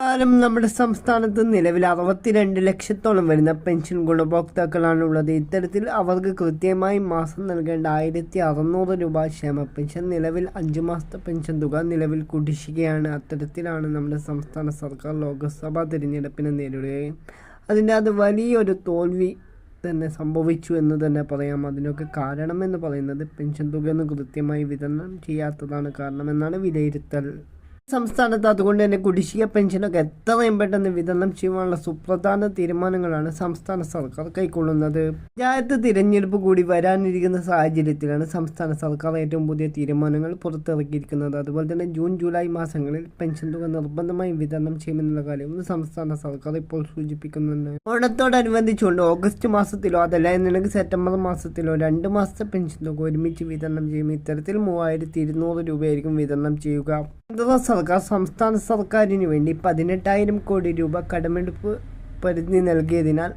നമ്മുടെ സംസ്ഥാനത്ത് നിലവിൽ 62 ലക്ഷത്തോളം വരുന്ന പെൻഷൻ ഗുണഭോക്താക്കളാണുള്ളത്. ഇത്തരത്തിൽ അവർക്ക് കൃത്യമായി മാസം നൽകേണ്ട 1600 രൂപ ക്ഷേമ പെൻഷൻ, നിലവിൽ 5 മാസത്തെ പെൻഷൻ തുക നിലവിൽ കുടിശ്ശികയാണ്. അത്തരത്തിലാണ് നമ്മുടെ സംസ്ഥാന സർക്കാർ ലോക്സഭാ തിരഞ്ഞെടുപ്പിനെ നേരിടുകയും അത് വലിയൊരു തോൽവി തന്നെ സംഭവിച്ചു എന്ന് തന്നെ പറയാം. അതിനൊക്കെ കാരണമെന്ന് പറയുന്നത് പെൻഷൻ തുകയൊന്നും കൃത്യമായി വിതരണം ചെയ്യാത്തതാണ് കാരണമെന്നാണ് വിലയിരുത്തൽ. സംസ്ഥാനത്ത് അതുകൊണ്ട് തന്നെ കുടിശ്ശിക പെൻഷനൊക്കെ എത്രയും പെട്ടെന്ന് വിതരണം ചെയ്യുവാനുള്ള സുപ്രധാന തീരുമാനങ്ങളാണ് സംസ്ഥാന സർക്കാർ കൈക്കൊള്ളുന്നത്. പഞ്ചായത്ത് തിരഞ്ഞെടുപ്പ് കൂടി വരാനിരിക്കുന്ന സാഹചര്യത്തിലാണ് സംസ്ഥാന സർക്കാർ ഏറ്റവും പുതിയ തീരുമാനങ്ങൾ പുറത്തിറക്കിയിരിക്കുന്നത്. അതുപോലെ തന്നെ ജൂൺ ജൂലൈ മാസങ്ങളിൽ പെൻഷൻ തുക നിർബന്ധമായും വിതരണം ചെയ്യുമെന്നുള്ള കാര്യവും സംസ്ഥാന സർക്കാർ ഇപ്പോൾ സൂചിപ്പിക്കുന്നുണ്ട്. ഓണത്തോടനുബന്ധിച്ചുകൊണ്ട് ഓഗസ്റ്റ് മാസത്തിലോ അതല്ല എന്നുണ്ടെങ്കിൽ സെപ്റ്റംബർ മാസത്തിലോ 2 മാസത്തെ പെൻഷൻ തുക ഒരുമിച്ച് വിതരണം ചെയ്യും. ഇത്തരത്തിൽ 3200 രൂപയായിരിക്കും വിതരണം ചെയ്യുക. സർക്കാർ സംസ്ഥാന സർക്കാരിന് വേണ്ടി 18,000 കോടി രൂപ കടമെടുപ്പ് പരിധി നൽകിയതിനാൽ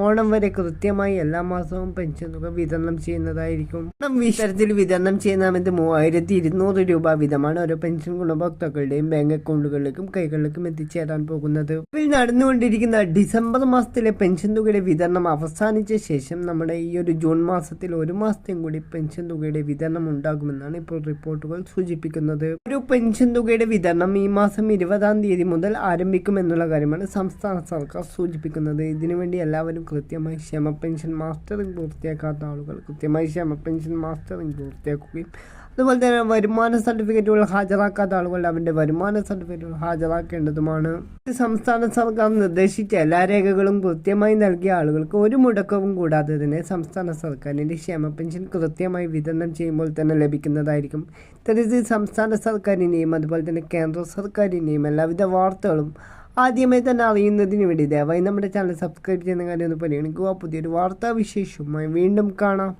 ഓണം വരെ കൃത്യമായി എല്ലാ മാസവും പെൻഷൻ തുക വിതരണം ചെയ്യുന്നതായിരിക്കും. ഇത്തരത്തിൽ വിതരണം ചെയ്യുന്ന 3200 രൂപ വീതമാണ് ഓരോ പെൻഷൻ ഗുണഭോക്താക്കളുടെയും ബാങ്ക് അക്കൗണ്ടുകളിലേക്കും കൈകളിലേക്കും എത്തിച്ചേരാൻ പോകുന്നത്. ഇതിൽ നടന്നുകൊണ്ടിരിക്കുന്ന ഡിസംബർ മാസത്തിലെ പെൻഷൻ തുകയുടെ വിതരണം അവസാനിച്ച ശേഷം നമ്മുടെ ഈ ഒരു ജൂൺ മാസത്തിൽ 1 മാസത്തെയും കൂടി പെൻഷൻ തുകയുടെ വിതരണം ഉണ്ടാകുമെന്നാണ് ഇപ്പോൾ റിപ്പോർട്ടുകൾ സൂചിപ്പിക്കുന്നത്. ഒരു പെൻഷൻ തുകയുടെ വിതരണം ഈ മാസം 20-ാം തീയതി മുതൽ ആരംഭിക്കുമെന്നുള്ള കാര്യമാണ് സംസ്ഥാന സർക്കാർ സൂചിപ്പിക്കുന്നത്. ഇതിനുവേണ്ടി എല്ലാവരും കൃത്യമായി ക്ഷേമ പെൻഷൻ മാസ്റ്ററിംഗ് പൂർത്തിയാക്കാത്ത ആളുകൾ കൃത്യമായി ക്ഷേമ പെൻഷൻ മാസ്റ്ററിംഗ് പൂർത്തിയാക്കുകയും അതുപോലെ തന്നെ വരുമാന സർട്ടിഫിക്കറ്റുകൾ ഹാജരാക്കാത്ത ആളുകൾ അവരുടെ വരുമാന സർട്ടിഫിക്കറ്റുകൾ ഹാജരാക്കേണ്ടതുമാണ്. സംസ്ഥാന സർക്കാർ നിർദ്ദേശിച്ച എല്ലാ രേഖകളും കൃത്യമായി നൽകിയ ആളുകൾക്ക് ഒരു മുടക്കവും കൂടാതെ തന്നെ സംസ്ഥാന സർക്കാരിൻ്റെ ക്ഷേമ പെൻഷൻ കൃത്യമായി വിതരണം ചെയ്യുമ്പോൾ തന്നെ ലഭിക്കുന്നതായിരിക്കും. ഇത്തരത്തിൽ സംസ്ഥാന സർക്കാരിൻ്റെയും അതുപോലെ തന്നെ കേന്ദ്ര സർക്കാരിൻ്റെയും എല്ലാവിധ വാർത്തകളും ആദ്യമായി തന്നെ അറിയുന്നതിന് വേണ്ടി ദയവായി നമ്മുടെ ചാനൽ സബ്സ്ക്രൈബ് ചെയ്യുന്ന കാര്യം ഒന്ന് പരിഗണിക്കുക. പുതിയൊരു വാർത്താവിശേഷവുമായി വീണ്ടും കാണാം.